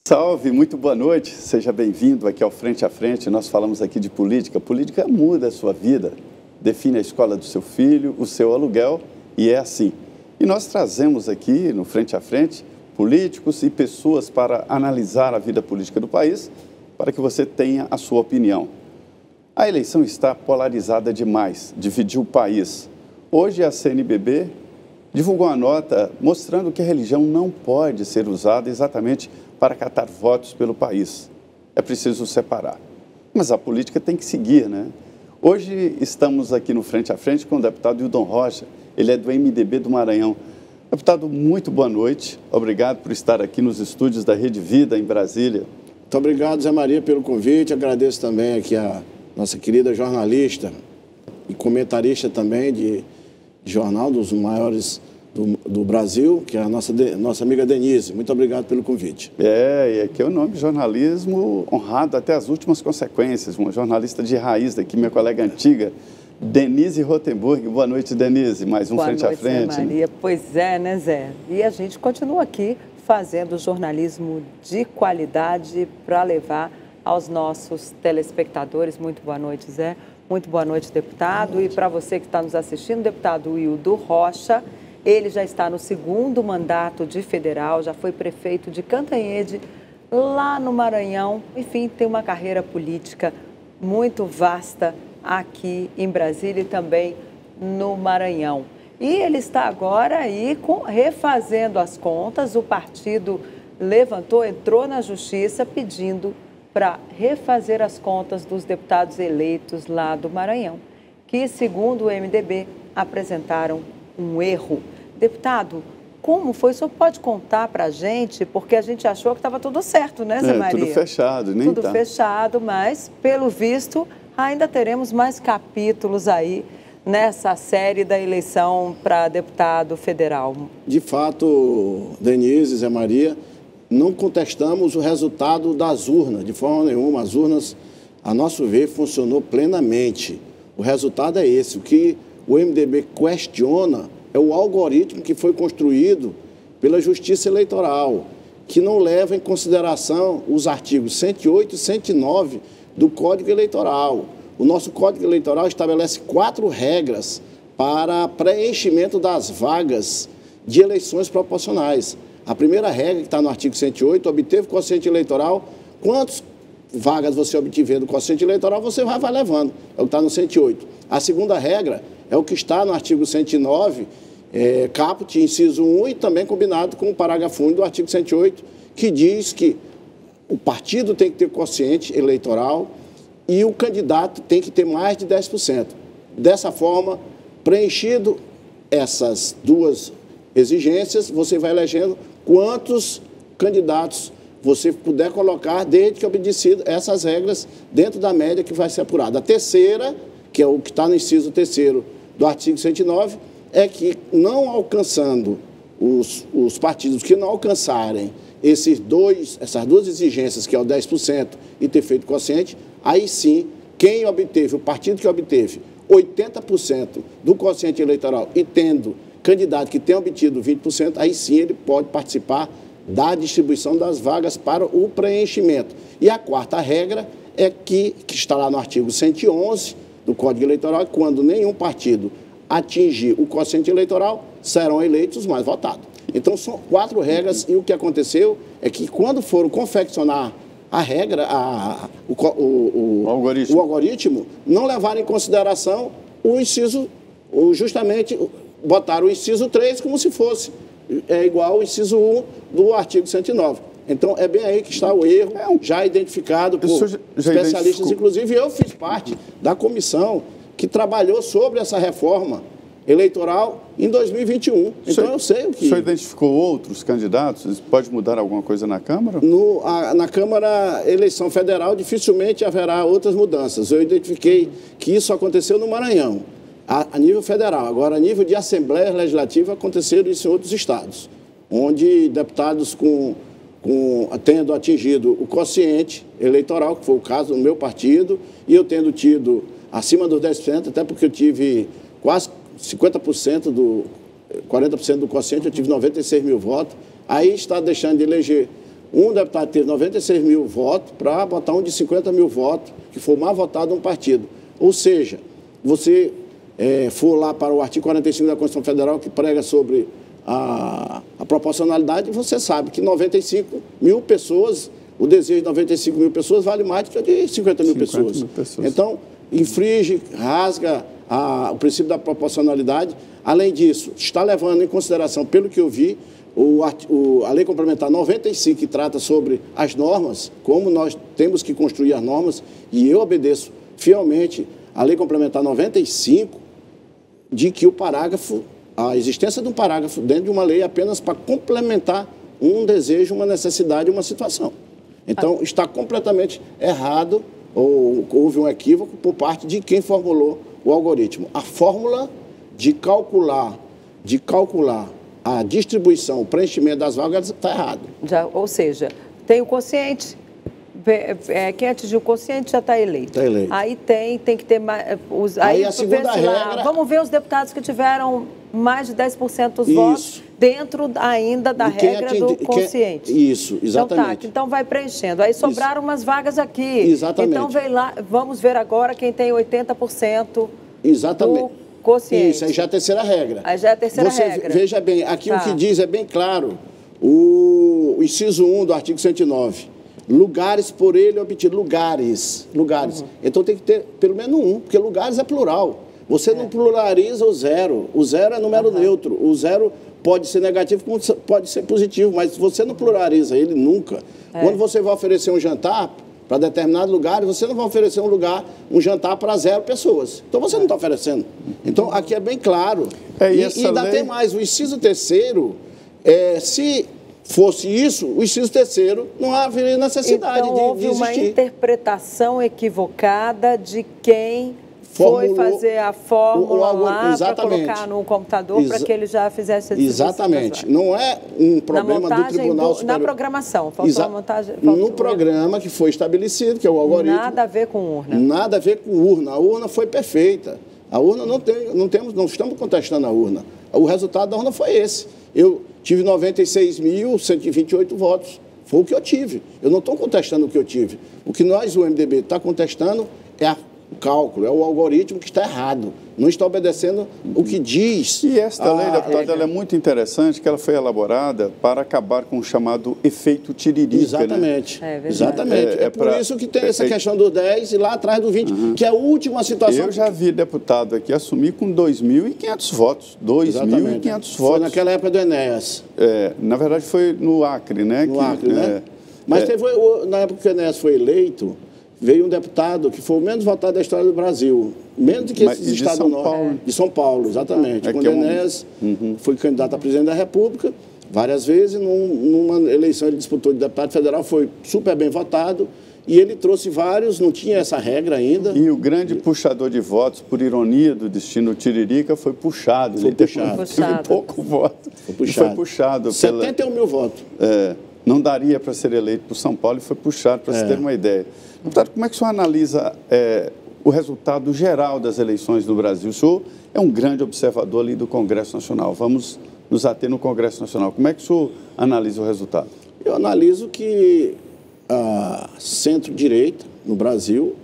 Salve, muito boa noite, seja bem-vindo aqui ao Frente a Frente. Nós falamos aqui de política. Política muda a sua vida, define a escola do seu filho, o seu aluguel, e é assim. E nós trazemos aqui no Frente a Frente políticos e pessoas para analisar a vida política do país, para que você tenha a sua opinião. A eleição está polarizada demais, dividiu o país. Hoje a CNBB divulgou uma nota mostrando que a religião não pode ser usada exatamente para catar votos pelo país. É preciso separar. Mas a política tem que seguir, né? Hoje estamos aqui no Frente a Frente com o deputado Hildon Rocha. Ele é do MDB do Maranhão. Deputado, muito boa noite. Obrigado por estar aqui nos estúdios da Rede Vida, em Brasília. Muito obrigado, Zé Maria, pelo convite. Agradeço também aqui a nossa querida jornalista e comentarista também de jornal, dos maiores do Brasil, que é a nossa amiga Denise. Muito obrigado pelo convite. E aqui é o nome jornalismo honrado até as últimas consequências. Uma jornalista de raiz daqui, minha colega antiga, Denise Rotenburg. Boa noite, Denise. Mais um Frente a Frente. Boa noite, Zé Maria. Pois é, né, Zé? E a gente continua aqui fazendo jornalismo de qualidade para levar aos nossos telespectadores. Muito boa noite, Zé. Muito boa noite, deputado. E para você que está nos assistindo, deputado Hildon Rocha, ele já está no segundo mandato de federal, já foi prefeito de Cantanhede, lá no Maranhão. Enfim, tem uma carreira política muito vasta aqui em Brasília e também no Maranhão. E ele está agora aí refazendo as contas. O partido entrou na justiça pedindo para refazer as contas dos deputados eleitos lá do Maranhão, que, segundo o MDB, apresentaram um erro. Deputado, como foi? O senhor pode contar para a gente? Porque a gente achou que estava tudo certo, né, Zé Maria? Tudo fechado, nem tudo fechado, mas, pelo visto, ainda teremos mais capítulos aí nessa série da eleição para deputado federal. De fato, Denise, Zé Maria, não contestamos o resultado das urnas, de forma nenhuma. As urnas, a nosso ver, funcionou plenamente. O resultado é esse. O que o MDB questiona é o algoritmo que foi construído pela Justiça Eleitoral, que não leva em consideração os artigos 108 e 109 do Código Eleitoral. O nosso Código Eleitoral estabelece 4 regras para preenchimento das vagas de eleições proporcionais. A primeira regra, que está no artigo 108, obteve quociente eleitoral, quantas vagas você obtiver do quociente eleitoral, você vai levando. É o que está no 108. A segunda regra é o que está no artigo 109, caput, inciso 1, e também combinado com o parágrafo único do artigo 108, que diz que o partido tem que ter quociente eleitoral e o candidato tem que ter mais de 10%. Dessa forma, preenchido essas duas exigências, você vai elegendo quantos candidatos você puder colocar, desde que obedecido essas regras dentro da média que vai ser apurada. A terceira, que é o que está no inciso 3º do artigo 109, é que não alcançando os partidos que não alcançarem essas duas exigências, que é o 10% e ter feito quociente, aí sim, o partido que obteve 80% do quociente eleitoral e tendo candidato que tenha obtido 20%, aí sim ele pode participar da distribuição das vagas para o preenchimento. E a quarta regra é que está lá no artigo 111 do Código Eleitoral, quando nenhum partido atingir o quociente eleitoral, serão eleitos os mais votados. Então, são 4 regras, e o que aconteceu é que, quando foram confeccionar a regra, o algoritmo, não levaram em consideração o inciso, justamente botaram o inciso 3 como se fosse igual ao inciso 1 do artigo 109. Então, é bem aí que está o erro, já identificado por especialistas. Inclusive, eu fiz parte da comissão que trabalhou sobre essa reforma eleitoral em 2021. Então, eu sei o que... O senhor identificou outros candidatos? Pode mudar alguma coisa na Câmara? Na Câmara, eleição federal, dificilmente haverá outras mudanças. Eu identifiquei que isso aconteceu no Maranhão, a nível federal. Agora, a nível de Assembleia Legislativa, aconteceram isso em outros estados, onde deputados tendo atingido o quociente eleitoral, que foi o caso do meu partido, e eu tendo tido acima dos 10%, até porque eu tive quase 40% do quociente, eu tive 96 mil votos, aí está deixando de eleger um deputado teve 96 mil votos para botar um de 50 mil votos, que foi o mais votado de um partido. Ou seja, você for lá para o artigo 45 da Constituição Federal, que prega sobre a proporcionalidade, você sabe que 95 mil pessoas, o desejo de 95 mil pessoas vale mais do que o de 50 mil pessoas. Então, infringe, rasga o princípio da proporcionalidade. Além disso, está levando em consideração, pelo que eu vi, a Lei Complementar 95, que trata sobre as normas, como nós temos que construir as normas, e eu obedeço fielmente a Lei Complementar 95, de que a existência de um parágrafo dentro de uma lei é apenas para complementar um desejo, uma necessidade, uma situação. Então, está completamente errado, ou houve um equívoco por parte de quem formulou o algoritmo. A fórmula de calcular a distribuição, o preenchimento das vagas está errado. Ou seja, tem o quociente, quem atingiu o quociente já está eleito. Está eleito. Aí tem que ter mais... Aí a segunda regra... Vamos ver os deputados que tiveram mais de 10% dos votos dentro ainda da regra do quociente. Isso, exatamente. Então vai preenchendo. Aí sobraram umas vagas aqui. Exatamente. Então vem lá, vamos ver agora quem tem 80% exatamente. Do quociente. Isso, aí já é a terceira regra. Aí já é a terceira regra. Veja bem, aqui o que diz é bem claro, o inciso 1 do artigo 109. Lugares por ele obtido. Lugares. Então tem que ter pelo menos um, porque lugares é plural. Você não pluraliza o zero. O zero é número neutro. O zero pode ser negativo, como pode ser positivo, mas você não pluraliza ele nunca. Quando você vai oferecer um jantar para determinados lugares, você não vai oferecer um jantar para 0 pessoas. Então você não está oferecendo. Então aqui é bem claro. E ainda tem mais, o inciso 3º, se fosse isso, o inciso 3º não haveria necessidade de existir. Então houve uma interpretação equivocada de quem foi fazer a fórmula lá para colocar no computador para que ele já fizesse esse exatamente. Não é um problema do Tribunal Superior. Na programação, faltou a montagem. No programa que foi estabelecido, que é o algoritmo. Nada a ver com urna. Nada a ver com urna. A urna foi perfeita. A urna não estamos contestando a urna. O resultado da urna foi esse. Eu tive 96.128 votos. Foi o que eu tive. Eu não estou contestando o que eu tive. O que nós, o MDB, está contestando é o cálculo, é o algoritmo que está errado. Não está obedecendo o que diz. E esta lei, deputado, ela é muito interessante, que ela foi elaborada para acabar com o chamado efeito tiririca. Exatamente. Né? Exatamente. É por isso que tem essa questão do 10 e lá atrás do 20, que é a última situação. Eu já vi deputado aqui assumir com 2.500 votos. 2.500 votos. Foi naquela época do Enéas. Na verdade, foi no Acre, né? No Acre, né? Mas na época que o Enéas foi eleito, veio um deputado que foi o menos votado da história do Brasil. Menos do que esses estados do Norte. De São Paulo, exatamente. Quando o Enéas foi candidato a presidente da República, várias vezes, numa eleição ele disputou de deputado federal, foi super bem votado, e ele trouxe vários, não tinha essa regra ainda. E o grande puxador de votos, por ironia do destino Tiririca, foi puxado. Foi puxado. Teve pouco voto. Foi puxado. 71 mil votos. Não daria para ser eleito por São Paulo e foi puxado, para se ter uma ideia. Deputado, como é que o senhor analisa o resultado geral das eleições no Brasil? O senhor é um grande observador ali do Congresso Nacional. Vamos nos ater no Congresso Nacional. Como é que o senhor analisa o resultado? Eu analiso que a centro-direita, no Brasil,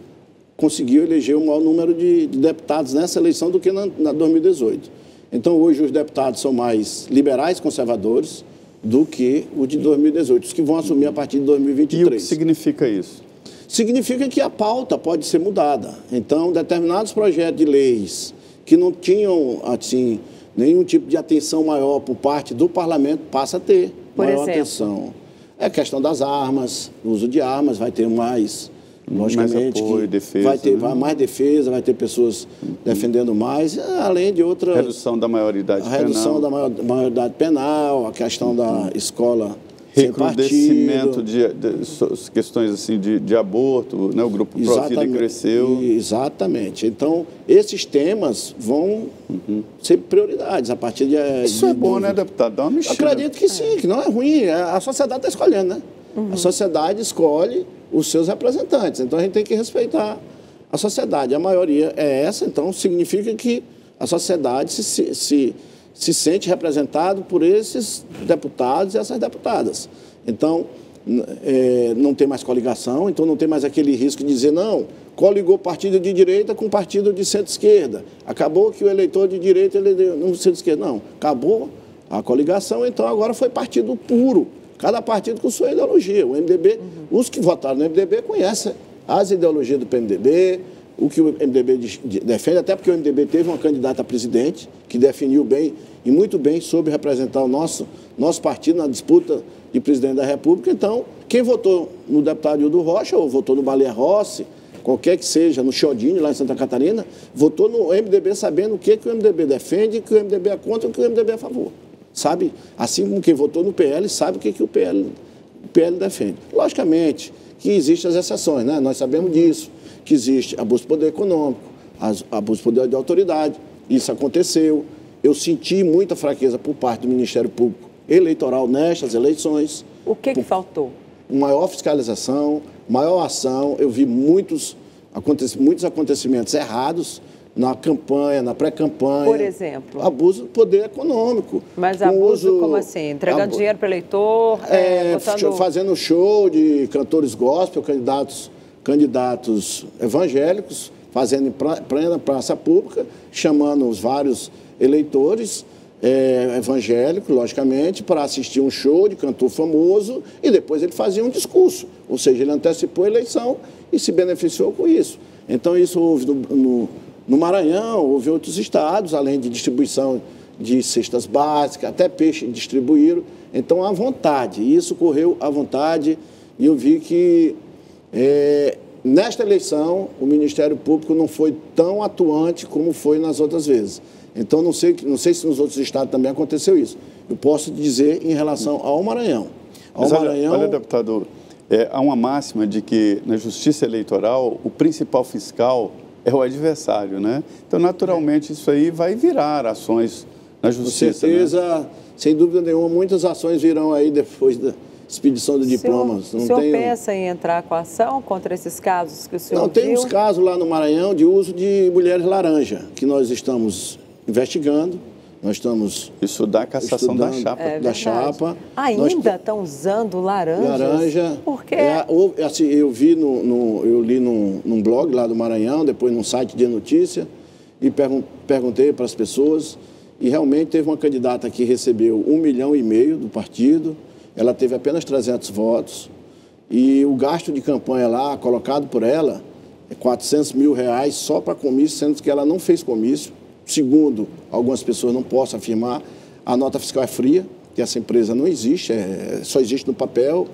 conseguiu eleger o maior número de deputados nessa eleição do que na 2018. Então, hoje, os deputados são mais liberais, conservadores, do que o de 2018, os que vão assumir a partir de 2023. E o que significa isso? Significa que a pauta pode ser mudada. Então, determinados projetos de leis que não tinham, assim, nenhum tipo de atenção maior por parte do parlamento, passa a ter maior atenção. É a questão das armas, o uso de armas, vai ter mais, logicamente, mais apoio, defesa, vai ter mais defesa, vai ter pessoas defendendo mais, além de outras... Redução da maioridade penal. A redução da maioridade penal, a questão da escola recrudescimento de questões assim de aborto, né? O grupo Provida cresceu. Exatamente. Então, esses temas vão ser prioridades a partir de... Isso é bom, né, deputado? Dá uma mexida. Eu acredito que sim, que não é ruim. A sociedade está escolhendo, né? A sociedade escolhe os seus representantes. Então, a gente tem que respeitar a sociedade. A maioria é essa, então significa que a sociedade se sente representado por esses deputados e essas deputadas. Então, não tem mais coligação, então não tem mais aquele risco de dizer, não, coligou partido de direita com partido de centro-esquerda. Acabou que o eleitor de direita elegeu no centro-esquerda. Não, acabou a coligação, então agora foi partido puro. Cada partido com sua ideologia. O MDB, os que votaram no MDB conhecem as ideologias do PMDB, o que o MDB defende, até porque o MDB teve uma candidata a presidente que definiu bem e muito bem sobre representar o nosso partido na disputa de presidente da República. Então, quem votou no deputado Hildo Rocha ou votou no Baleia Rossi, qualquer que seja, no Chiodini, lá em Santa Catarina, votou no MDB sabendo o que o MDB defende, o que o MDB é contra e o que o MDB é a favor. Sabe? Assim como quem votou no PL sabe o que o PL defende. Logicamente que existem as exceções, né? Nós sabemos disso, que existe abuso de poder econômico, abuso de poder de autoridade. Isso aconteceu. Eu senti muita fraqueza por parte do Ministério Público Eleitoral nestas eleições. O que faltou? Maior fiscalização, maior ação. Eu vi muitos acontecimentos errados na campanha, na pré-campanha. Por exemplo? Abuso do poder econômico. Mas abuso como assim? Entregando dinheiro para o eleitor? Fazendo show de cantores gospel, candidatos evangélicos, fazendo em plena praça pública, chamando os vários eleitores evangélicos, logicamente, para assistir um show de cantor famoso e depois ele fazia um discurso. Ou seja, ele antecipou a eleição e se beneficiou com isso. Então, isso houve no Maranhão, houve outros estados, além de distribuição de cestas básicas, até peixe distribuíram. Então, à vontade, isso correu à vontade e eu vi que nesta eleição o Ministério Público não foi tão atuante como foi nas outras vezes. Então, não sei se nos outros estados também aconteceu isso. Eu posso dizer em relação ao Maranhão. Olha, deputado, há uma máxima de que na justiça eleitoral o principal fiscal é o adversário, né? Então, naturalmente, isso aí vai virar ações na justiça. Com certeza, né? Sem dúvida nenhuma, muitas ações virão aí depois da expedição de diplomas. O senhor pensa em entrar com ação contra esses casos que o senhor viu? Tem uns casos lá no Maranhão de uso de mulheres laranja, que nós estamos investigando. Nós estamos... Isso dá cassação da chapa. Da chapa. Ainda estão usando laranjas? Laranja. Por quê? Assim, eu li num blog lá do Maranhão, depois num site de notícia, e perguntei para as pessoas, e realmente teve uma candidata que recebeu 1,5 milhão do partido, ela teve apenas 300 votos, e o gasto de campanha lá, colocado por ela, é R$400 mil só para comício, sendo que ela não fez comício. Segundo, algumas pessoas não posso afirmar, a nota fiscal é fria, que essa empresa não existe, só existe no papel,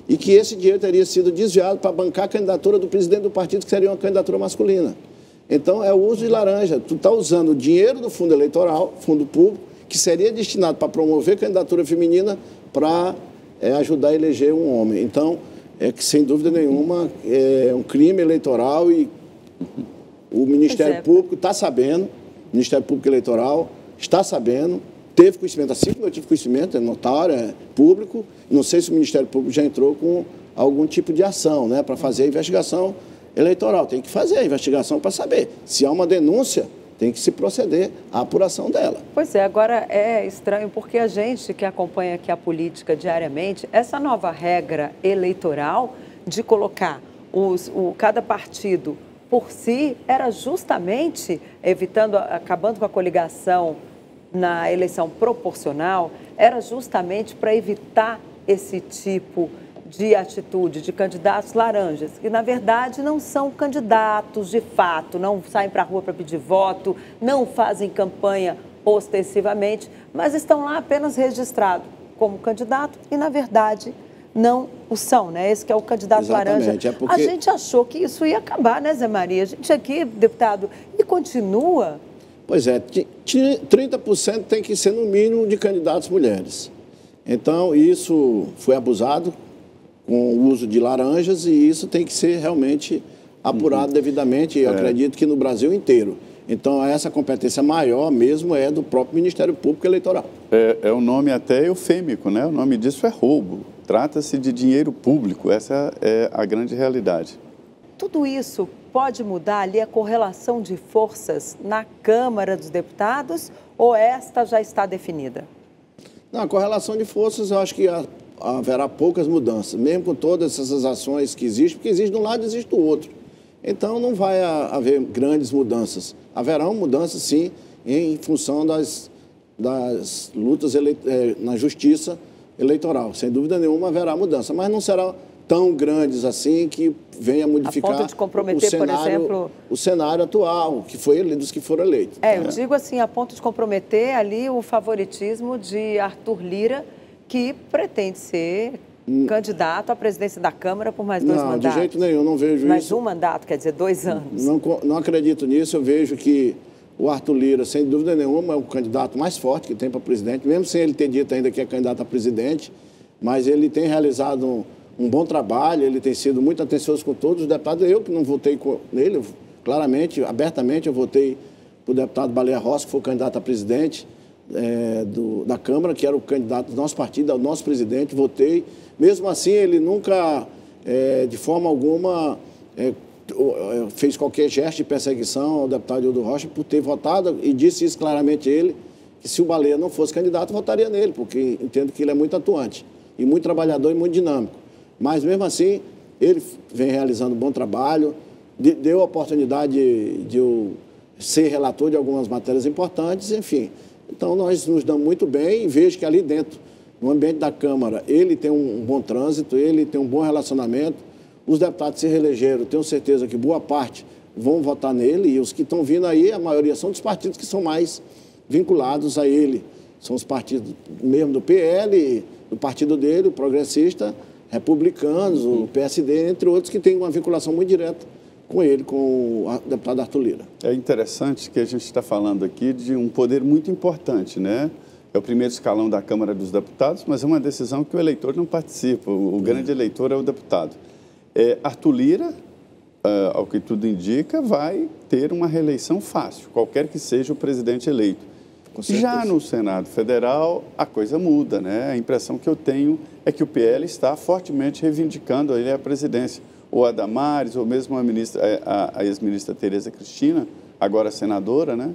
e que esse dinheiro teria sido desviado para bancar a candidatura do presidente do partido, que seria uma candidatura masculina. Então, é o uso de laranja. Tu está usando o dinheiro do fundo eleitoral, fundo público, que seria destinado para promover candidatura feminina para ajudar a eleger um homem. Então, que sem dúvida nenhuma é um crime eleitoral e o Ministério Público está sabendo. O Ministério Público Eleitoral está sabendo, teve conhecimento, assim como eu tive conhecimento, é notário, é público. Não sei se o Ministério Público já entrou com algum tipo de ação, né, para fazer a investigação eleitoral. Tem que fazer a investigação para saber. Se há uma denúncia, tem que se proceder à apuração dela. Pois é, agora é estranho porque a gente que acompanha aqui a política diariamente, essa nova regra eleitoral de colocar cada partido por si era justamente acabando com a coligação na eleição proporcional, era justamente para evitar esse tipo de atitude de candidatos laranjas, que na verdade não são candidatos de fato, não saem para a rua para pedir voto, não fazem campanha ostensivamente, mas estão lá apenas registrados como candidato e na verdade não o são, né? Esse que é o candidato laranja. A gente achou que isso ia acabar, né, Zé Maria? A gente aqui, deputado, e continua. Pois é, 30% tem que ser no mínimo de candidatos mulheres. Então, isso foi abusado com o uso de laranjas e isso tem que ser realmente apurado devidamente, eu acredito que no Brasil inteiro. Então, essa competência maior mesmo é do próprio Ministério Público Eleitoral. É um nome até eufêmico, né? O nome disso é roubo. Trata-se de dinheiro público, essa é a grande realidade. Tudo isso pode mudar ali a correlação de forças na Câmara dos Deputados ou esta já está definida? Não, a correlação de forças, eu acho que haverá poucas mudanças, mesmo com todas essas ações que existem, porque existe de um lado e existe do outro. Então, não vai haver grandes mudanças. Haverão mudanças, sim, em função das lutas na justiça eleitoral. Sem dúvida nenhuma, haverá mudança, mas não será tão grandes assim que venha modificar a ponto de comprometer, por exemplo, o cenário atual, que foi dos que foram eleitos. Eu digo assim, a ponto de comprometer ali o favoritismo de Arthur Lira, que pretende ser candidato à presidência da Câmara por mais 2 mandatos. Não, de jeito nenhum, não vejo mais isso. Mais 1 mandato, quer dizer, 2 anos. Não acredito nisso, eu vejo que o Arthur Lira, sem dúvida nenhuma, é o candidato mais forte que tem para presidente, mesmo sem ele ter dito ainda que é candidato a presidente, mas ele tem realizado um bom trabalho, ele tem sido muito atencioso com todos os deputados. Eu que não votei nele, claramente, abertamente, eu votei para o deputado Baleia Rossi, que foi o candidato a presidente da Câmara, que era o candidato do nosso partido, o nosso presidente, votei. Mesmo assim, ele nunca, de forma alguma, fez qualquer gesto de perseguição ao deputado Hildo Rocha por ter votado, e disse isso claramente ele, que se o Baleia não fosse candidato, votaria nele, porque entendo que ele é muito atuante, e muito trabalhador e muito dinâmico. Mas, mesmo assim, ele vem realizando um bom trabalho, deu a oportunidade de eu ser relator de algumas matérias importantes, enfim. Então, nós nos damos muito bem e vejo que ali dentro, no ambiente da Câmara, ele tem um bom trânsito, ele tem um bom relacionamento. Os deputados se reelegeram, tenho certeza que boa parte vão votar nele, e os que estão vindo aí, a maioria são dos partidos que são mais vinculados a ele. São os partidos mesmo do PL, do partido dele, o Progressista, Republicanos, o PSD, entre outros, que têm uma vinculação muito direta com ele, com o deputado Arthur Lira. É interessante que a gente está falando aqui de um poder muito importante, né? É o primeiro escalão da Câmara dos Deputados, mas é uma decisão que o eleitor não participa, o grande eleitor é o deputado. Arthur Lira, ao que tudo indica, vai ter uma reeleição fácil, qualquer que seja o presidente eleito. Já no Senado Federal, a coisa muda, né? A impressão que eu tenho é que o PL está fortemente reivindicando a presidência. Ou a Damares, ou mesmo a ex-ministra Tereza Cristina, agora senadora, né?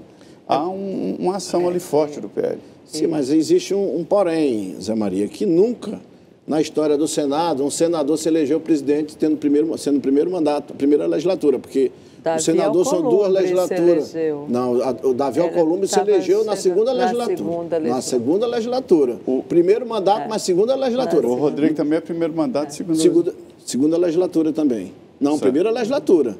Há uma ação ali forte do PL. Sim, mas existe um porém, Zé Maria, que nunca, na história do Senado, um senador se elegeu presidente sendo o primeiro mandato, a primeira legislatura, porque o senador são 2 legislaturas. Não, o Davi Alcolumbre se elegeu na segunda legislatura. Na segunda legislatura. O primeiro mandato, mas segunda legislatura. O Rodrigo também é primeiro mandato, segunda legislatura também. Não, certo. Primeira legislatura.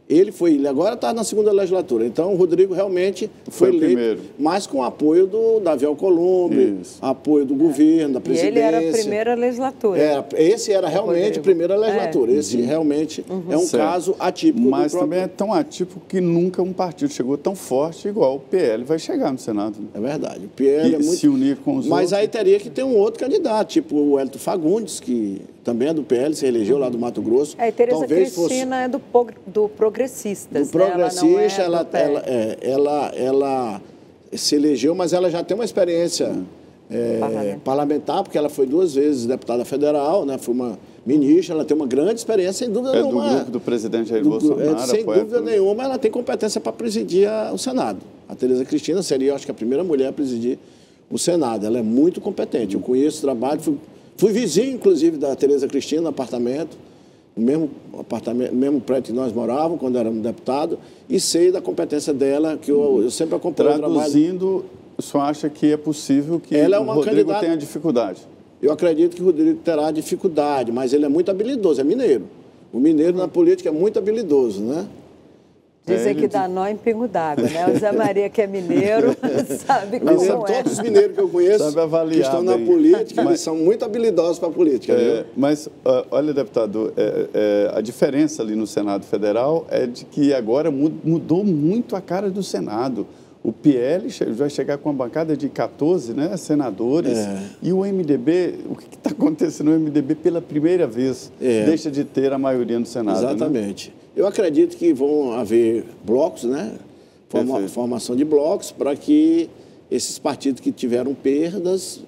Ele agora está na segunda legislatura. Então, o Rodrigo realmente foi eleito, primeiro, mas com o apoio do Davi Alcolumbre, apoio do governo, da presidência. E ele era a primeira legislatura. Esse era realmente a primeira legislatura. Esse realmente é um caso atípico. Mas também é tão atípico que nunca um partido chegou tão forte igual o PL vai chegar no Senado. É verdade. O PL é muito... se unir com os Mas outros. aí teria que ter um outro candidato, tipo o Hélito Fagundes, que também é do PL, se elegeu lá do Mato Grosso. E Tereza Cristina é do Progressistas. Do Progressista, ela se elegeu, mas ela já tem uma experiência parlamentar, porque ela foi 2 vezes deputada federal, né? Foi uma ministra, ela tem uma grande experiência, sem dúvida nenhuma. Do grupo do presidente Jair Bolsonaro. Sem dúvida nenhuma, ela tem competência para presidir o Senado. A Tereza Cristina seria, acho que, a primeira mulher a presidir o Senado. Ela é muito competente. Eu conheço o trabalho, fui vizinho, inclusive, da Tereza Cristina no apartamento, no mesmo prédio que nós morávamos, quando éramos deputados, e sei da competência dela, que eu sempre acompanho o trabalho. Traduzindo, o senhor acha que é possível que o Rodrigo tenha dificuldade? Eu acredito que o Rodrigo terá dificuldade, mas ele é muito habilidoso, é mineiro. O mineiro na política é muito habilidoso, né? Dizem que dá nó em pingo d'água, né? O Zé Maria, que é mineiro, sabe como é. Todos os mineiros que eu conheço que estão na política, eles são muito habilidosos para a política. Mas, olha, deputado, a diferença ali no Senado Federal é de que agora mudou muito a cara do Senado. O PL vai chegar com uma bancada de 14 senadores e o MDB, o que está acontecendo no MDB pela primeira vez, deixa de ter a maioria no Senado. Exatamente. Né? Eu acredito que vão haver blocos, né? Formação de blocos para que esses partidos que tiveram perdas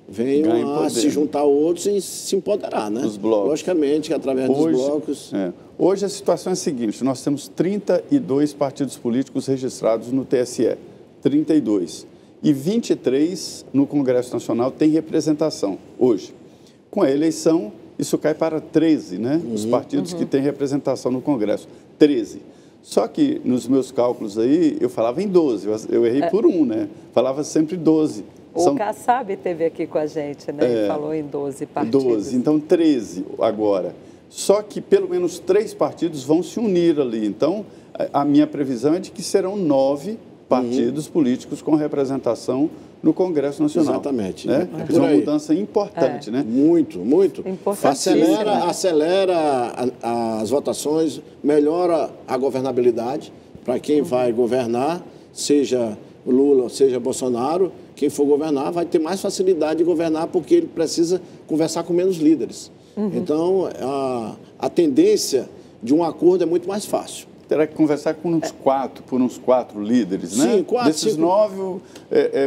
venham a se juntar a outros e se empoderar, né? Os blocos. Logicamente, através dos blocos. Hoje a situação é a seguinte, nós temos 32 partidos políticos registrados no TSE, 32. e 23 no Congresso Nacional têm representação hoje. Com a eleição, isso cai para 13, né? Os partidos que têm representação no Congresso, 13. Só que nos meus cálculos aí, eu falava em 12, eu errei por um, né? Falava sempre 12. O Kassab esteve aqui com a gente, né? E falou em 12 partidos. 12, então 13 agora. Só que pelo menos 3 partidos vão se unir ali. Então, a minha previsão é de que serão 9 partidos políticos com representação no Congresso Nacional. Exatamente. Né? É uma mudança importante, né? Muito, muito. Acelera as votações, melhora a governabilidade para quem vai governar, seja Lula, seja Bolsonaro, quem for governar vai ter mais facilidade de governar porque ele precisa conversar com menos líderes. Então, a tendência de um acordo é muito mais fácil. Terá que conversar com uns 4 líderes, né? Sim, 4, Desses 5... 9,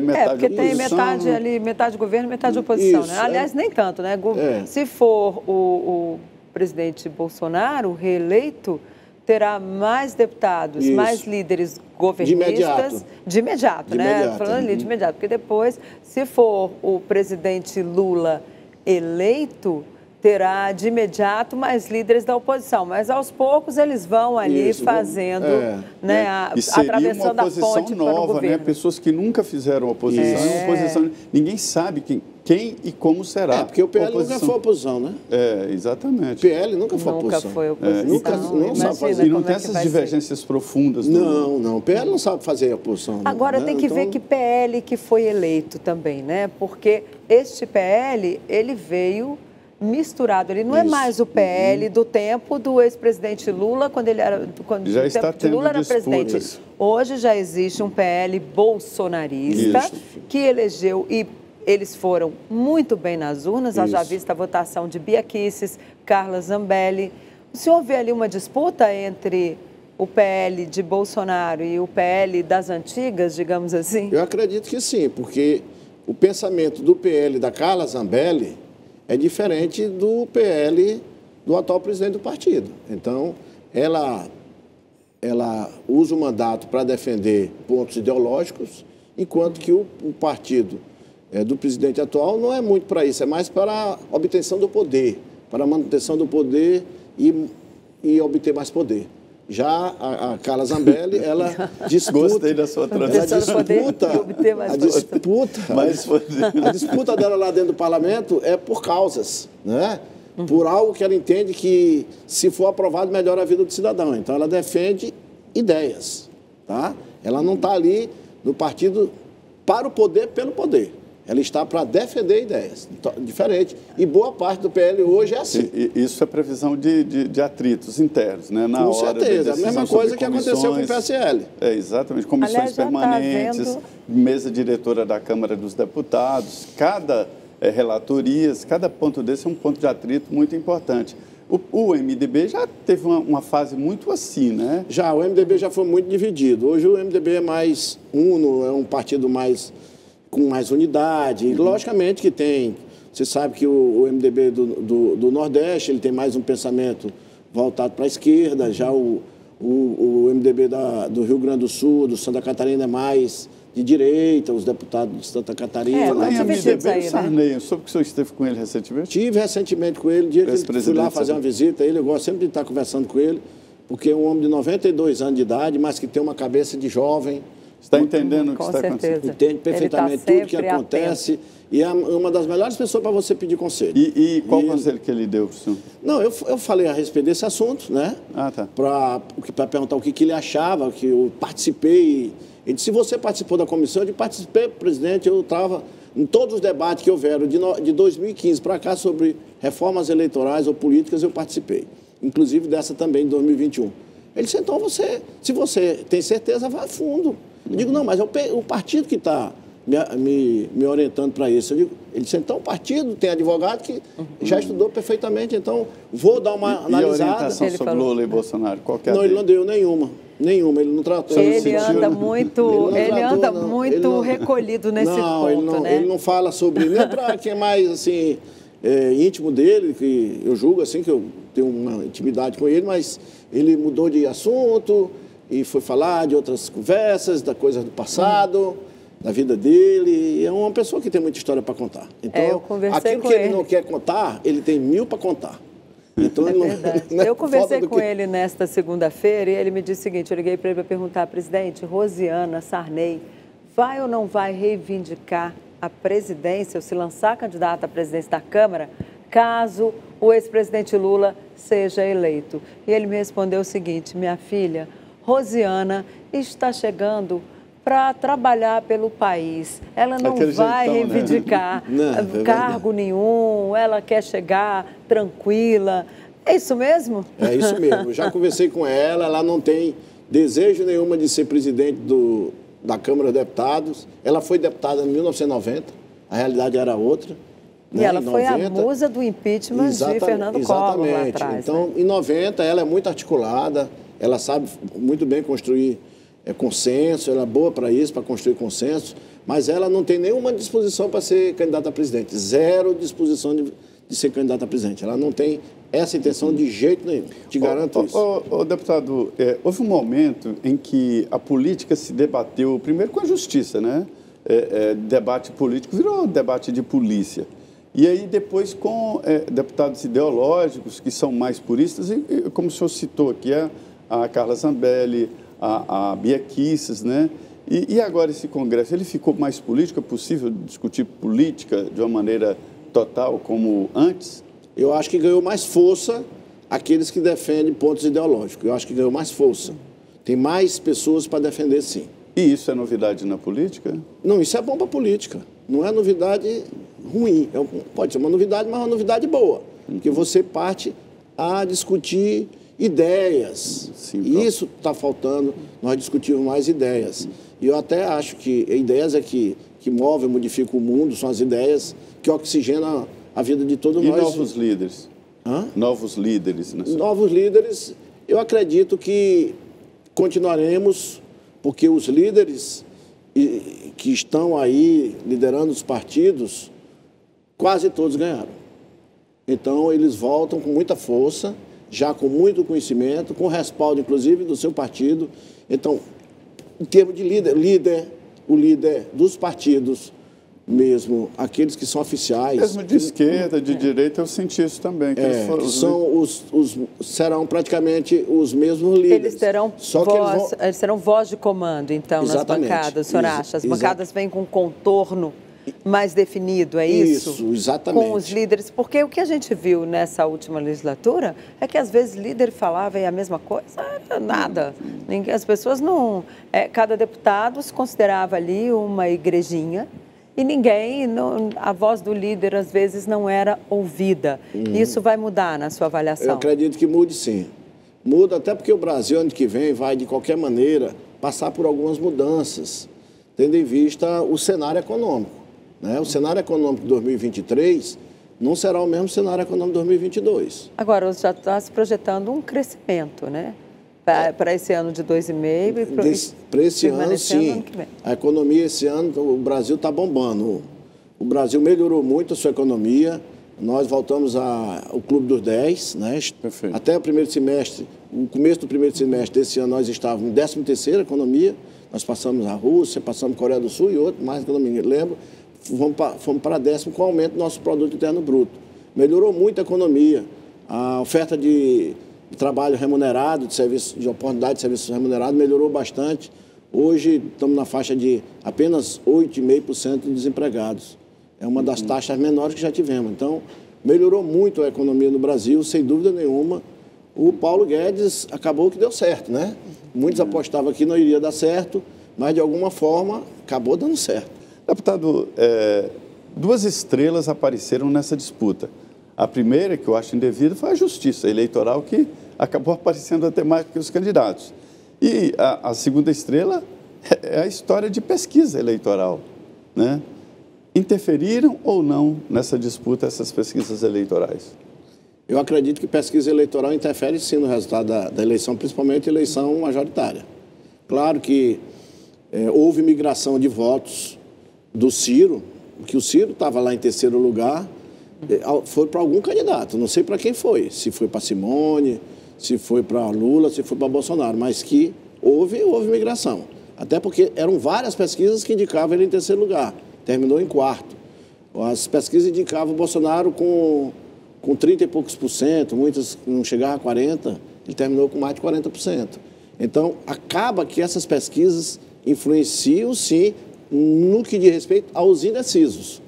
metade porque tem metade ali, metade governo e metade oposição, Isso, né? Aliás, nem tanto, né? Se for o presidente Bolsonaro reeleito, terá mais deputados, mais líderes governistas. De imediato, né? Falando ali de imediato. Porque depois, se for o presidente Lula eleito, terá de imediato mais líderes da oposição, mas aos poucos eles vão ali fazendo, né, atravessando a ponte nova, para o governo. né? Pessoas que nunca fizeram oposição, oposição, ninguém sabe quem e como será. Porque o PL nunca foi oposição, né? Exatamente. O PL nunca foi oposição. Nunca foi oposição. Não sabe fazer. E não tem essas divergências profundas. Não. O PL não sabe fazer oposição. Agora tem que ver que PL que foi eleito também, né? Porque este PL, ele veio misturado. Ele não é mais o PL do tempo do ex-presidente Lula, quando ele era... Já está tendo Lula era presidente. Hoje já existe um PL bolsonarista que elegeu, e eles foram muito bem nas urnas, haja vista a votação de Bia Kicis, Carla Zambelli. O senhor vê ali uma disputa entre o PL de Bolsonaro e o PL das antigas, digamos assim? Eu acredito que sim, porque o pensamento do PL da Carla Zambelli é diferente do PL do atual presidente do partido. Então, ela usa o mandato para defender pontos ideológicos, enquanto que o partido do presidente atual não é muito para isso, é mais para a obtenção do poder, para a manutenção do poder e obter mais poder. Já a Carla Zambelli, ela disputa... Gostei da sua transição. A disputa dela lá dentro do parlamento é por causas, né? Por algo que ela entende que, se for aprovado, melhora a vida do cidadão. Então, ela defende ideias, tá? Ela não está ali no partido para o poder, pelo poder. Ela está para defender ideias, diferente. E boa parte do PL hoje é assim. Isso é previsão de atritos internos, né? Com certeza, a mesma coisa que aconteceu com o PSL. Exatamente, comissões permanentes, mesa diretora da Câmara dos Deputados, cada relatorias, cada ponto desse é um ponto de atrito muito importante. O MDB já teve uma fase muito assim, né? Já, o MDB já foi muito dividido. Hoje o MDB é mais uno, é um partido com mais unidade. E, logicamente que tem... Você sabe que o MDB do Nordeste, ele tem mais um pensamento voltado para a esquerda. Já o MDB do Rio Grande do Sul, do Santa Catarina, é mais de direita, os deputados de Santa Catarina. Lá em MDB, Sarney, eu soube que o senhor esteve com ele recentemente? Tive recentemente com ele, dia que eu fui lá fazer uma visita a ele. Eu gosto sempre de estar conversando com ele, porque é um homem de 92 anos de idade, mas que tem uma cabeça de jovem. Está entendendo o que está acontecendo? Entende perfeitamente tudo o que acontece e é uma das melhores pessoas para você pedir conselho. E qual conselho que ele deu para o senhor? Não, eu falei a respeito desse assunto, né? Para perguntar o que ele achava, que eu participei. Ele disse, se você participou da comissão, eu disse, participei, presidente, eu estava em todos os debates que houveram de 2015 para cá sobre reformas eleitorais ou políticas, eu participei. Inclusive dessa também, de 2021. Ele disse, então se você tem certeza, vá a fundo. Eu digo, não, mas é o partido que está me orientando para isso. Ele disse, então o partido tem advogado que já estudou perfeitamente, então vou dar uma analisada. E a orientação sobre Lula e Bolsonaro, qual que é a Não, ele não deu nenhuma, ele não tratou. Ele anda muito recolhido nesse ponto, né? Ele não fala sobre, nem para quem é mais, assim, íntimo dele, que eu julgo, assim, que eu tenho uma intimidade com ele, mas ele mudou de assunto e foi falar de outras conversas, da coisa do passado. da vida dele. É uma pessoa que tem muita história para contar. Então, eu conversei aquilo com que ele ele. não quer contar, ele tem 1000 para contar. Então, É ele verdade. não Eu conversei com que... ele nesta segunda-feira e ele me disse o seguinte, eu liguei para ele para perguntar, presidente, Rosiana Sarney vai ou não vai reivindicar a presidência, ou se lançar candidata à presidência da Câmara, caso o ex-presidente Lula seja eleito? E ele me respondeu o seguinte, minha filha, Rosiana está chegando para trabalhar pelo país. Ela não Aquele vai jeitão, reivindicar Não, cargo nenhum, ela quer chegar tranquila. É isso mesmo? É isso mesmo. Eu já conversei com ela, ela não tem desejo nenhuma de ser presidente da Câmara dos Deputados. Ela foi deputada em 1990, a realidade era outra. E ela foi a musa do impeachment de Fernando Collor lá atrás. Então, né? em 90, ela é muito articulada, ela sabe muito bem construir consenso, ela é boa para isso, para construir consenso, mas ela não tem nenhuma disposição para ser candidata a presidente. Zero disposição de ser candidata a presidente. Ela não tem essa intenção de jeito nenhum. Te garanto isso. Deputado, houve um momento em que a política se debateu, primeiro com a justiça, né? Debate político virou debate de polícia. E aí depois com deputados ideológicos que são mais puristas, e como o senhor citou aqui, a Carla Zambelli, a Bia Kicis, né? E agora esse Congresso, ele ficou mais político? É possível discutir política de uma maneira total como antes? Eu acho que ganhou mais força aqueles que defendem pontos ideológicos. Eu acho que ganhou mais força. Tem mais pessoas para defender, sim. E isso é novidade na política? Não, isso é bom para a política. Não é novidade ruim. Pode ser uma novidade, mas é uma novidade boa. Porque você parte a discutir ideias. Sim, isso está faltando, nós discutimos mais ideias. E eu até acho que ideias é que movem, modificam o mundo, são as ideias que oxigenam a vida de todos nós. E novos líderes? Hã? Novos líderes. Né? Novos líderes, eu acredito que continuaremos, porque os líderes que estão aí liderando os partidos, quase todos ganharam. Então, eles voltam com muita força, já com muito conhecimento, com respaldo, inclusive, do seu partido. Então, em termos de o líder dos partidos mesmo, aqueles que são oficiais... Mesmo de esquerda, de direita, eu senti isso também. Que eles foram, serão praticamente os mesmos líderes. Eles terão voz de comando, então, Exatamente. nas bancadas, o senhor acha? As bancadas vêm com um contorno mais definido, é isso? Isso, exatamente. Com os líderes, porque o que a gente viu nessa última legislatura é que às vezes líder falava e a mesma coisa, nada. As pessoas não... cada deputado se considerava ali uma igrejinha e a voz do líder às vezes não era ouvida. Isso vai mudar na sua avaliação? Eu acredito que mude, sim. Muda até porque o Brasil, ano que vem, vai de qualquer maneira passar por algumas mudanças, tendo em vista o cenário econômico. Né? O cenário econômico de 2023 não será o mesmo cenário econômico de 2022. Agora, já está se projetando um crescimento, né? Para esse ano de 2,5% e para esse ano, sim. Ano que vem. A economia esse ano, o Brasil está bombando. O Brasil melhorou muito a sua economia. Nós voltamos ao Clube dos 10, né? Perfeito. Até o primeiro semestre, o começo do primeiro semestre desse ano, nós estávamos em 13ª economia. Nós passamos a Rússia, passamos a Coreia do Sul e outro, mais que eu não me lembro. Fomos para 10º com o aumento do nosso produto interno bruto. Melhorou muito a economia. A oferta de trabalho remunerado, de oportunidade de serviço remunerado melhorou bastante. Hoje estamos na faixa de apenas 8,5% de desempregados. É uma das taxas menores que já tivemos. Então, melhorou muito a economia no Brasil, sem dúvida nenhuma. O Paulo Guedes acabou que deu certo, né? Muitos apostavam que não iria dar certo, mas de alguma forma acabou dando certo. Deputado, duas estrelas apareceram nessa disputa. A primeira, que eu acho indevida, foi a Justiça Eleitoral, que acabou aparecendo até mais que os candidatos. E a segunda estrela é a história de pesquisa eleitoral, né? Interferiram ou não nessa disputa essas pesquisas eleitorais? Eu acredito que pesquisa eleitoral interfere sim no resultado da eleição, principalmente a eleição majoritária. Claro que houve migração de votos do Ciro, que o Ciro estava lá em terceiro lugar, foi para algum candidato, não sei para quem foi, se foi para Simone, se foi para Lula, se foi para Bolsonaro, mas que houve migração. Até porque eram várias pesquisas que indicavam ele em terceiro lugar. Terminou em quarto. As pesquisas indicavam o Bolsonaro com 30 e poucos por cento, muitas não chegavam a 40%, ele terminou com mais de 40%. Então, acaba que essas pesquisas influenciam, sim, no que diz respeito aos indecisos.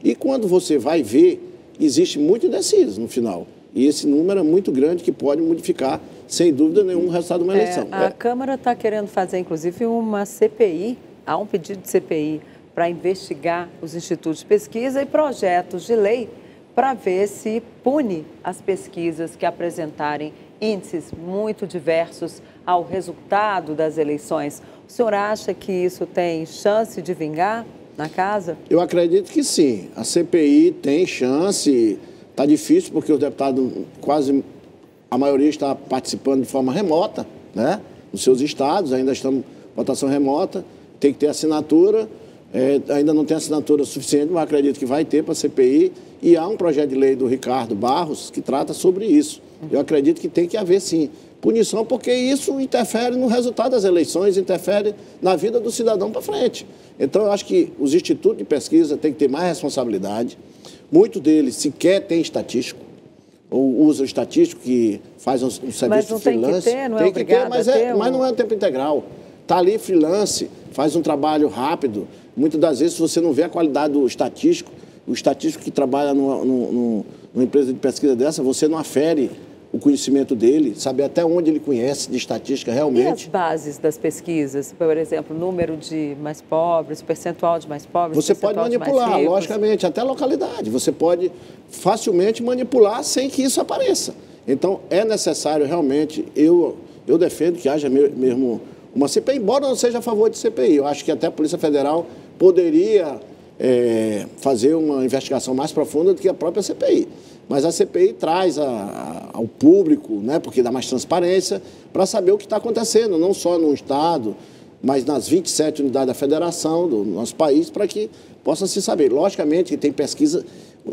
E quando você vai ver, existe muito indeciso no final. E esse número é muito grande que pode modificar, sem dúvida nenhuma, o resultado de uma eleição. A Câmara está querendo fazer, inclusive, uma CPI, há um pedido de CPI para investigar os institutos de pesquisa e projetos de lei para ver se pune as pesquisas que apresentarem índices muito diversos ao resultado das eleições. O senhor acha que isso tem chance de vingar na casa? Eu acredito que sim. A CPI tem chance. Está difícil porque os deputados, quase a maioria está participando de forma remota, né? Nos seus estados, ainda estamos em votação remota, tem que ter assinatura. Ainda não tem assinatura suficiente, mas acredito que vai ter para a CPI. E há um projeto de lei do Ricardo Barros que trata sobre isso. Eu acredito que tem que haver, sim, punição, porque isso interfere no resultado das eleições, interfere na vida do cidadão para frente. Então, eu acho que os institutos de pesquisa têm que ter mais responsabilidade. Muitos deles sequer têm estatístico, ou usam estatístico que faz um serviço de freelance. Mas não tem que ter, não é obrigado a ter? Mas não é um tempo integral. Está ali freelance, faz um trabalho rápido. Muitas das vezes você não vê a qualidade do estatístico. O estatístico que trabalha numa empresa de pesquisa dessa, você não afere o conhecimento dele, saber até onde ele conhece de estatística realmente. E as bases das pesquisas? Por exemplo, número de mais pobres, percentual de mais pobres, você pode manipular, logicamente, até a localidade. Você pode facilmente manipular sem que isso apareça. Então, é necessário realmente, eu defendo que haja mesmo uma CPI, embora eu não seja a favor de CPI. Eu acho que até a Polícia Federal poderia fazer uma investigação mais profunda do que a própria CPI. Mas a CPI traz ao público, né, porque dá mais transparência, para saber o que está acontecendo, não só no Estado, mas nas 27 unidades da federação do nosso país, para que possa se saber. Logicamente que tem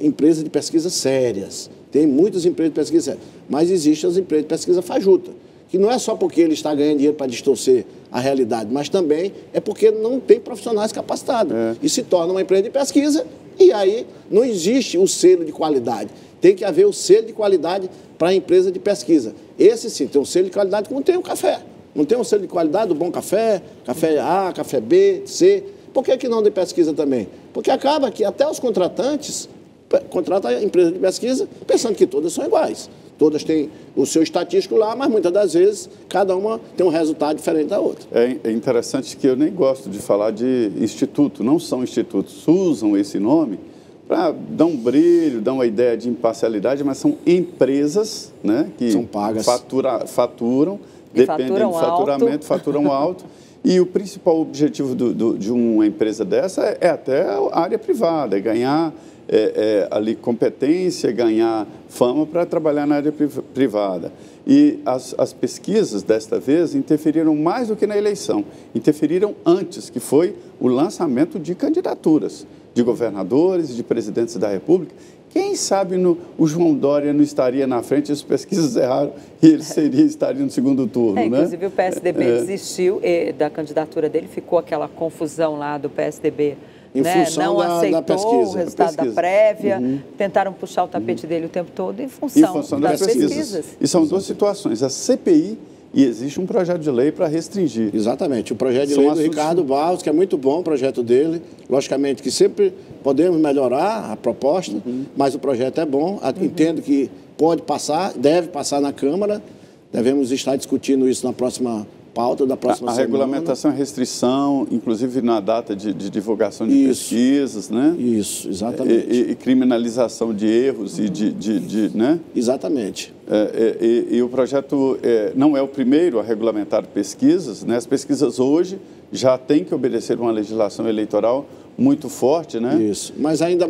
empresas de pesquisa sérias, tem muitas empresas de pesquisa sérias, mas existem as empresas de pesquisa fajuta, que não é só porque ele está ganhando dinheiro para distorcer a realidade, mas também é porque não tem profissionais capacitados. E se torna uma empresa de pesquisa e aí não existe o selo de qualidade. Tem que haver o selo de qualidade para a empresa de pesquisa. Esse sim, tem um selo de qualidade como tem o café. Não tem um selo de qualidade do bom café, café A, café B, C. Por que não de pesquisa também? Porque acaba que até os contratantes contratam a empresa de pesquisa pensando que todas são iguais. Todas têm o seu estatístico lá, mas muitas das vezes cada uma tem um resultado diferente da outra. É interessante que eu nem gosto de falar de instituto, não são institutos, usam esse nome para dar um brilho, dar uma ideia de imparcialidade, mas são empresas, né, que são pagas, faturam, dependem do faturamento, faturam alto. E o principal objetivo de uma empresa dessa é até a área privada, é ganhar ali competência, ganhar fama para trabalhar na área privada. E as pesquisas, desta vez, interferiram mais do que na eleição. Interferiram antes, que foi o lançamento de candidaturas de governadores e de presidentes da República. Quem sabe o João Dória não estaria na frente, as pesquisas erraram e ele estaria no segundo turno, né? Inclusive o PSDB desistiu da candidatura dele, ficou aquela confusão lá do PSDB. Em função não aceitou da pesquisa, o resultado da prévia, tentaram puxar o tapete dele o tempo todo em função das pesquisas. E são duas situações, a CPI e existe um projeto de lei para restringir. Exatamente, o projeto de lei do Ricardo Barros, que é muito bom o projeto dele, logicamente que sempre podemos melhorar a proposta, mas o projeto é bom, entendo que pode passar, deve passar na Câmara, devemos estar discutindo isso na próxima pauta da próxima semana. A regulamentação e restrição, inclusive na data de divulgação de pesquisas, né? Isso, exatamente. E criminalização de erros e né? Exatamente. E o projeto não é o primeiro a regulamentar pesquisas, né? As pesquisas hoje já têm que obedecer uma legislação eleitoral muito forte, né? Isso, mas ainda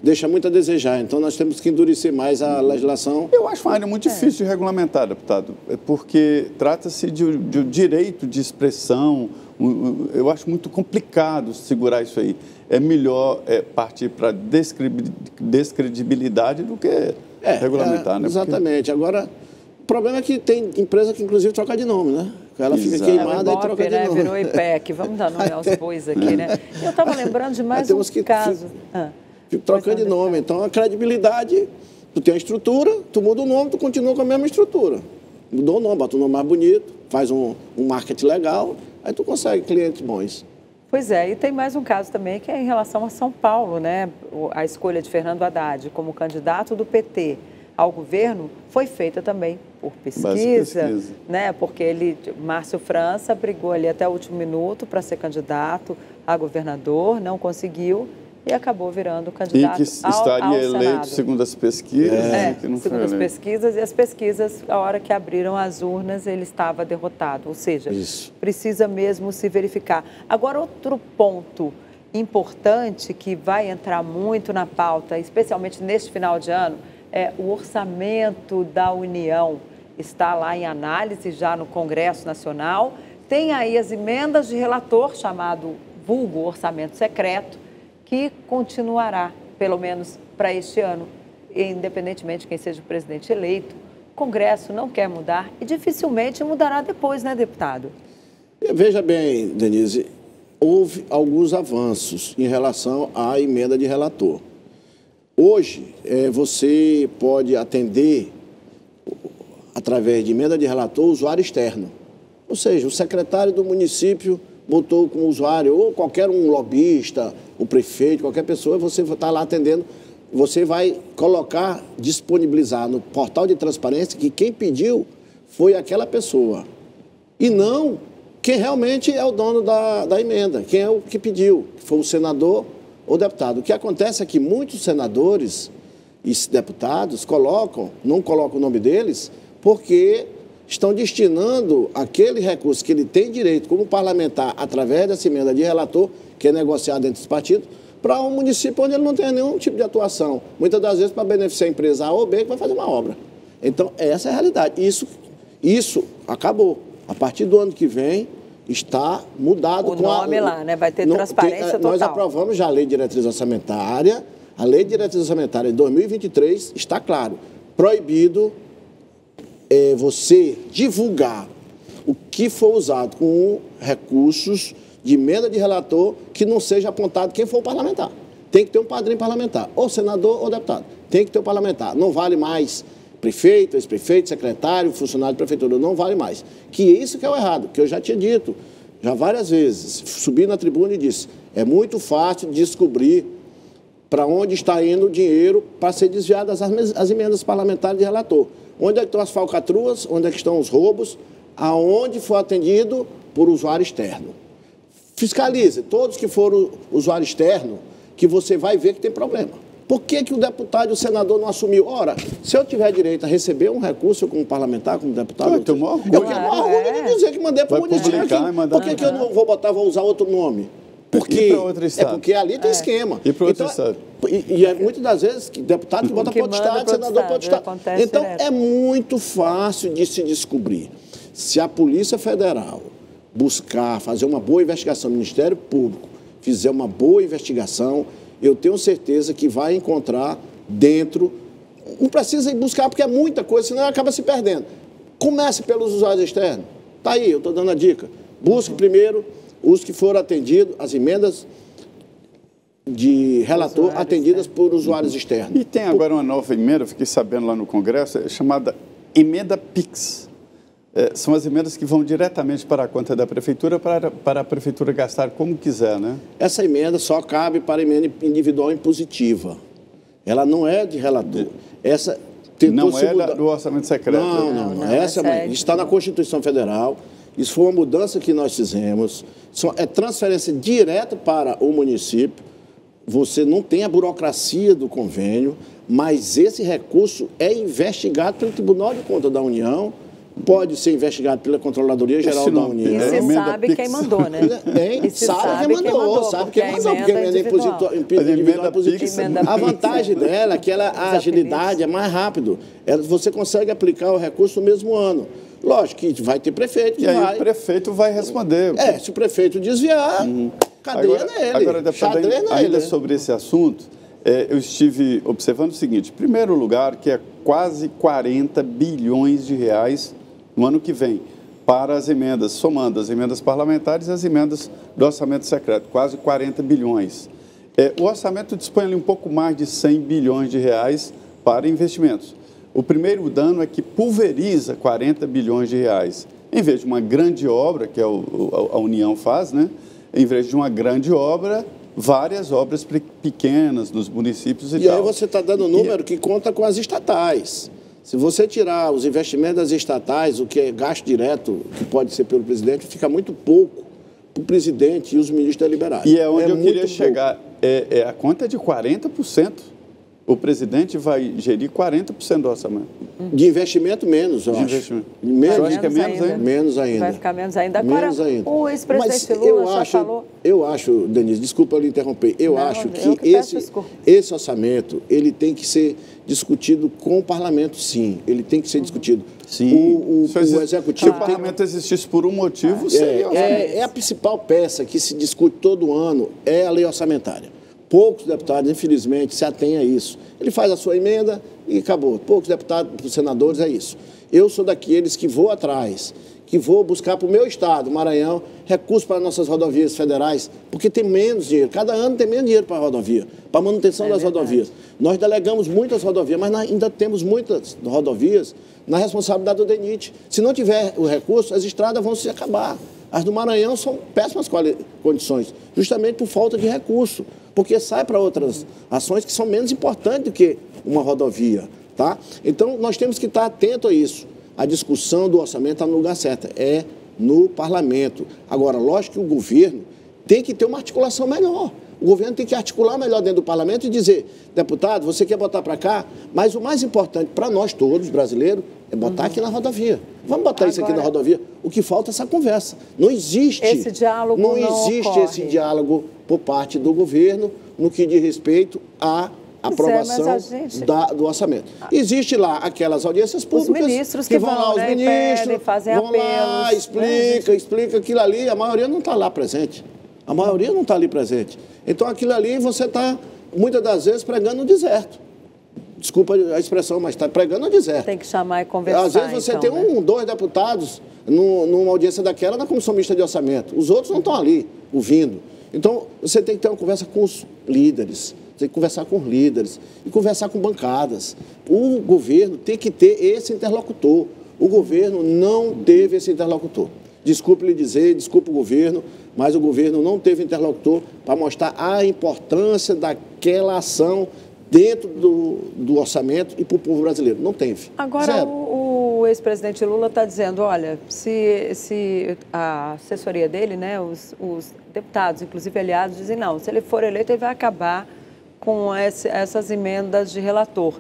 deixa muito a desejar, então nós temos que endurecer mais a legislação. Eu acho uma área muito difícil de regulamentar, deputado, porque trata-se de direito de expressão, eu acho muito complicado segurar isso aí. É melhor partir para descredibilidade do que regulamentar, né? Exatamente. Agora, o problema é que tem empresa que inclusive troca de nome, né? Ela fica queimada e troca de nome. Virou IPEC. Vamos dar nome aos bois aqui, né? Eu estava lembrando de mais um caso. Fico trocando de nome. Então, a credibilidade, tu tem uma estrutura, tu muda o nome, tu continua com a mesma estrutura. Mudou o nome, bota um nome mais bonito, faz um marketing legal, aí tu consegue clientes bons. Pois é, e tem mais um caso também que é em relação a São Paulo, né? A escolha de Fernando Haddad como candidato do PT ao governo foi feita também por pesquisa, né? Porque Márcio França brigou ali até o último minuto para ser candidato a governador, não conseguiu e acabou virando candidato ao Senado. E que estaria eleito segundo as pesquisas. Segundo as pesquisas, e as pesquisas, a hora que abriram as urnas, ele estava derrotado. Ou seja, precisa mesmo se verificar. Agora, outro ponto importante que vai entrar muito na pauta, especialmente neste final de ano, é o orçamento da União. Está lá em análise já no Congresso Nacional. Tem aí as emendas de relator, chamado vulgo orçamento secreto, que continuará, pelo menos para este ano, independentemente de quem seja o presidente eleito. O Congresso não quer mudar e dificilmente mudará depois, né, deputado? Veja bem, Denise, houve alguns avanços em relação à emenda de relator. Hoje, você pode atender, através de emenda de relator, o usuário externo. Ou seja, o secretário do município botou como usuário, ou qualquer um lobista, o prefeito, qualquer pessoa, você está lá atendendo, você vai colocar, disponibilizar no portal de transparência que quem pediu foi aquela pessoa. E não quem realmente é o dono da emenda, quem é o que pediu, que foi o senador ou deputado. O que acontece é que muitos senadores e deputados não colocam o nome deles, porque estão destinando aquele recurso que ele tem direito como parlamentar, através dessa emenda de relator, que é negociada entre os partidos, para um município onde ele não tem nenhum tipo de atuação. Muitas das vezes para beneficiar a empresa A ou B que vai fazer uma obra. Então, essa é a realidade. Isso acabou. A partir do ano que vem, está mudado. O nome lá, né? Vai ter transparência total. Nós aprovamos já a Lei de Diretriz Orçamentária. A Lei de Diretriz Orçamentária de 2023 está claro. Proibido você divulgar o que for usado com recursos de emenda de relator que não seja apontado quem for o parlamentar. Tem que ter um padrinho parlamentar, ou senador ou deputado. Tem que ter um parlamentar. Não vale mais prefeito, ex-prefeito, secretário, funcionário de prefeitura. Não vale mais. Que isso que é o errado, que eu já tinha dito, já várias vezes. Subi na tribuna e disse, é muito fácil descobrir para onde está indo o dinheiro para ser desviadas as emendas parlamentares de relator. Onde é que estão as falcatruas, onde é que estão os roubos, aonde foi atendido por usuário externo. Fiscalize todos que foram usuário externo, que você vai ver que tem problema. Por que o deputado e o senador não assumiu? Ora, se eu tiver direito a receber um recurso como parlamentar, como deputado, eu tenho orgulho de dizer que mandei para o município. Por que eu não vou usar outro nome? Porque porque ali tem esquema. E para outro estado. E muitas das vezes, deputado que bota para outro estado, senador para outro estado. Então, é muito fácil de se descobrir. Se a Polícia Federal buscar, fazer uma boa investigação, o Ministério Público fizer uma boa investigação, eu tenho certeza que vai encontrar dentro. Não precisa ir buscar, porque é muita coisa, senão acaba se perdendo. Comece pelos usuários externos. Está aí, eu estou dando a dica. Busque primeiro os que foram atendidos, as emendas de relator atendidas por usuários externos. E tem agora uma nova emenda, fiquei sabendo lá no Congresso, chamada emenda PIX. São as emendas que vão diretamente para a conta da Prefeitura, para a Prefeitura gastar como quiser, né? Essa emenda só cabe para emenda individual impositiva. Ela não é de relator. Essa não é do orçamento secreto. Não. Essa está na Constituição Federal. Isso foi uma mudança que nós fizemos. É transferência direta para o município. Você não tem a burocracia do convênio, mas esse recurso é investigado pelo Tribunal de Contas da União, pode ser investigado pela Controladoria Geral da União. E você sabe quem mandou, né? Sabe quem mandou, porque a emenda individual impositiva. A vantagem dela é que a agilidade é mais rápido. Você consegue aplicar o recurso no mesmo ano. Lógico que vai ter prefeito que aí o prefeito vai responder. Se o prefeito desviar, cadeia nele. Agora, deputado, ainda sobre esse assunto, eu estive observando o seguinte. Em primeiro lugar, que é quase 40 bilhões de reais no ano que vem. para as emendas, somando as emendas parlamentares e as emendas do orçamento secreto, quase 40 bilhões. O orçamento dispõe ali um pouco mais de 100 bilhões de reais para investimentos. O primeiro dano é que pulveriza 40 bilhões de reais. Em vez de uma grande obra, que a União faz, né? Em vez de uma grande obra, várias obras pequenas nos municípios e tal. E aí você está dando um número que conta com as estatais. Se você tirar os investimentos das estatais, o que é gasto direto, que pode ser pelo presidente, fica muito pouco para o presidente e os ministros deliberados. E é onde eu queria chegar. A conta é de 40%. O presidente vai gerir 40% do orçamento. De investimento, menos, eu acho. Investimento. Menos, acho que é menos ainda. Menos ainda. Vai ficar menos ainda. Agora, menos ainda. o ex-presidente Lula já falou... Eu acho, Denise, desculpa lhe interromper, eu acho que esse orçamento, ele tem que ser discutido com o parlamento, sim. Ele tem que ser discutido. Sim. O executivo... Se o parlamento existisse por um motivo, seria a principal peça que se discute todo ano é a lei orçamentária. Poucos deputados, infelizmente, se atêm a isso. Ele faz a sua emenda e acabou. Poucos deputados, senadores, é isso. Eu sou daqueles que vou atrás, que vou buscar para o meu estado, Maranhão, recursos para nossas rodovias federais, porque tem menos dinheiro. Cada ano tem menos dinheiro para a rodovia, para a manutenção das rodovias. Nós delegamos muitas rodovias, mas ainda temos muitas rodovias na responsabilidade do DENIT. Se não tiver o recurso, as estradas vão se acabar. As do Maranhão são péssimas condições, justamente por falta de recurso, porque sai para outras ações que são menos importantes do que uma rodovia, tá? Então, nós temos que estar atentos a isso. A discussão do orçamento está no lugar certo, é no parlamento. Agora, lógico que o governo tem que ter uma articulação melhor. O governo tem que articular melhor dentro do parlamento e dizer, deputado, você quer botar para cá, mas o mais importante para nós todos, brasileiros, é botar aqui na rodovia. Vamos botar isso aqui na rodovia. O que falta é essa conversa. Não existe esse diálogo. Não existe esse diálogo por parte do governo no que diz respeito à aprovação do orçamento. Existe lá aquelas audiências públicas. Os ministros que vão lá, os ministros fazem vão apelos, lá, explica aquilo ali. A maioria não está lá presente. A maioria não está ali presente. Então, aquilo ali você está, muitas das vezes, pregando no deserto. Desculpa a expressão, mas está pregando no deserto. Tem que chamar e conversar. Às vezes você tem dois deputados numa audiência daquela na Comissão Mista de Orçamento. Os outros não estão ali ouvindo. Então, você tem que ter uma conversa com os líderes. Tem que conversar com os líderes e conversar com bancadas. O governo tem que ter esse interlocutor. O governo não teve esse interlocutor. Desculpe lhe dizer, desculpe o governo, mas o governo não teve interlocutor para mostrar a importância daquela ação dentro do orçamento e para o povo brasileiro. Não teve. Agora, o ex-presidente Lula está dizendo, olha, se a assessoria dele, né, os deputados, inclusive aliados, dizem não, se ele for eleito, ele vai acabar com essas emendas de relator.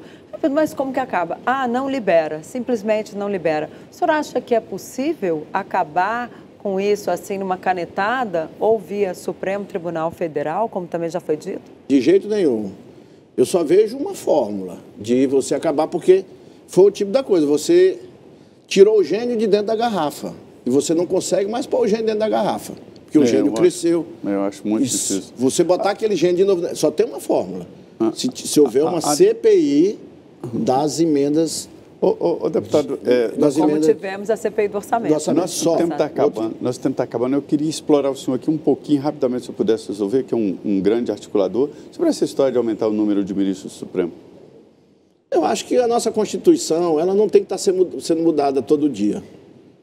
Mas como que acaba? Ah, não libera, simplesmente não libera. O senhor acha que é possível acabar com isso assim numa canetada ou via Supremo Tribunal Federal, como também já foi dito? De jeito nenhum. Eu só vejo uma fórmula de você acabar, porque foi o tipo da coisa, você tirou o gênio de dentro da garrafa e você não consegue mais pôr o gênio dentro da garrafa, porque o gênio cresceu. Eu acho muito difícil. Você botar aquele gênio de novo, só tem uma fórmula. Se houver uma CPI das emendas... deputado, como tivemos a CPI do orçamento. Nosso tempo está acabando. Eu queria explorar o senhor aqui um pouquinho, rapidamente, se eu pudesse resolver, que é um grande articulador, sobre essa história de aumentar o número de ministros do Supremo. Eu acho que a nossa Constituição, ela não tem que estar sendo mudada todo dia.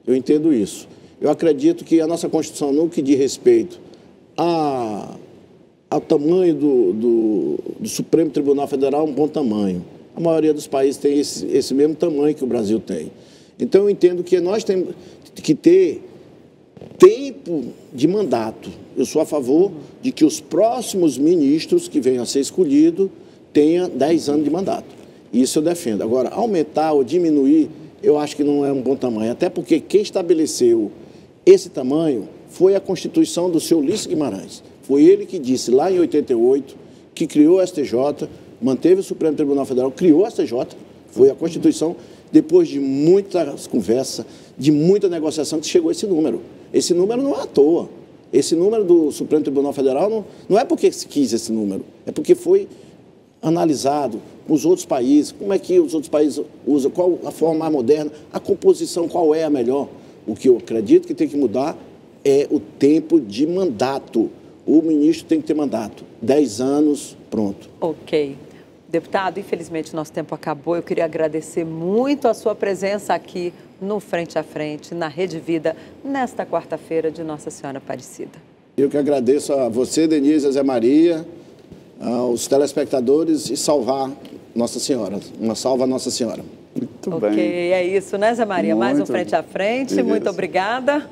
Eu entendo isso. Eu acredito que a nossa Constituição, no que diz respeito ao tamanho do Supremo Tribunal Federal, é um bom tamanho. A maioria dos países tem esse mesmo tamanho que o Brasil tem. Então, eu entendo que nós temos que ter tempo de mandato. Eu sou a favor de que os próximos ministros que venham a ser escolhidos tenham 10 anos de mandato. Isso eu defendo. Agora, aumentar ou diminuir, eu acho que não é um bom tamanho. Até porque quem estabeleceu esse tamanho foi a Constituição do seu Ulisses Guimarães. Foi ele que disse, lá em 88, que criou a STJ, manteve o Supremo Tribunal Federal, criou a STJ, foi a Constituição, depois de muitas conversas, de muita negociação, que chegou a esse número. Esse número não é à toa. Esse número do Supremo Tribunal Federal não é porque se quis esse número, é porque foi analisado com os outros países, como é que os outros países usam, qual a forma mais moderna, a composição, qual é a melhor. O que eu acredito que tem que mudar é o tempo de mandato. O ministro tem que ter mandato. 10 anos, pronto. Ok. Deputado, infelizmente nosso tempo acabou. Eu queria agradecer muito a sua presença aqui no Frente a Frente, na Rede Vida, nesta quarta-feira de Nossa Senhora Aparecida. Eu que agradeço a você, Denise, a Zé Maria, aos telespectadores e salvar Nossa Senhora. Uma salva a Nossa Senhora. Muito bem. Ok, é isso, né, Zé Maria? Mais um Frente a Frente. Muito obrigada.